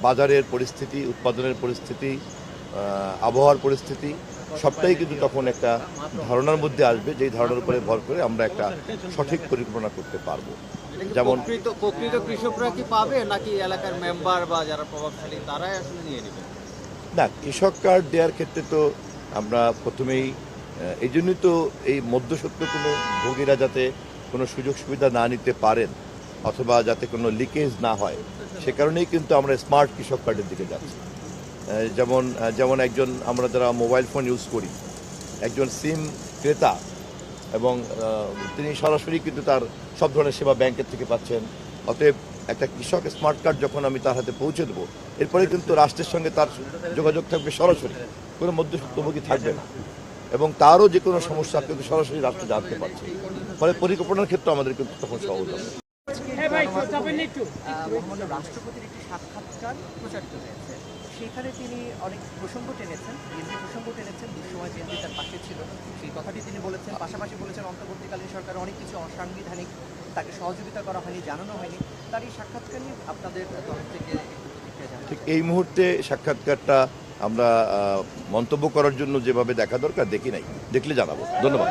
বাজারের পরিস্থিতি, উৎপাদনের পরিস্থিতি, আবহাওয়ার পরিস্থিতি সবটাই কিন্তু তখন একটা ধারণার মধ্যে আসবে, যেই ধারণার উপরে ভর করে আমরা একটা সঠিক পরিকল্পনা করতে পারবো। যেমন প্রকৃত কৃষকরা কি পাবে, নাকি এলাকার মেম্বার বা যারা প্রভাবশালী তারাই আসলে নিয়ে নেবে? না, কৃষক কার্ড দেওয়ার ক্ষেত্রে তো আমরা প্রথমেই এই জন্যই তো এই মধ্যসত্ত্ব কোনো ভোগীরা যাতে কোনো সুযোগ সুবিধা না নিতে পারেন অথবা যাতে কোনো লিকেজ না হয়, সে কারণেই কিন্তু আমরা স্মার্ট কৃষক কার্ডের দিকে যাচ্ছি। যেমন একজন, আমরা যারা মোবাইল ফোন ইউজ করি, একজন সিম ক্রেতা এবং তিনি সরাসরি কিন্তু তার সব ধরনের সেবা ব্যাংকের থেকে পাচ্ছেন। অতএব একটা কৃষক স্মার্ট কার্ড যখন আমি তার হাতে পৌঁছে দেবো, এরপরে কিন্তু রাষ্ট্রের সঙ্গে তার যোগাযোগ থাকবে সরাসরি, কোনো মধ্যস্থভোগী থাকবে না, এবং তারও যে কোনো সমস্যা কিন্তু সরাসরি রাষ্ট্র জানতে পারছে। ফলে পরিকল্পনার ক্ষেত্রে আমাদের কিন্তু তখন সহজ হবে। রাষ্ট্রপতির একটি সাক্ষাৎকার প্রচারিত হয়েছে, সেখানে তিনি অনেক প্রসঙ্গ টেনেছেন, বিএনপি প্রসঙ্গ টেনেছেন, দুঃসময় বিএনপি তার পাশে ছিল সেই কথাটি তিনি বলেছেন। পাশাপাশি বলেছেন অন্তর্বর্তীকালীন সরকার অনেক কিছু অসাংবিধানিক, তাকে সহযোগিতা করা হয়নি, জানানো হয়নি। তার এই সাক্ষাৎকার নিয়ে আপনাদের তরফ থেকে ঠিক এই মুহূর্তে সাক্ষাৎকারটা আমরা মন্তব্য করার জন্য যেভাবে দেখা দরকার দেখি নাই, দেখলে জানাবো। ধন্যবাদ।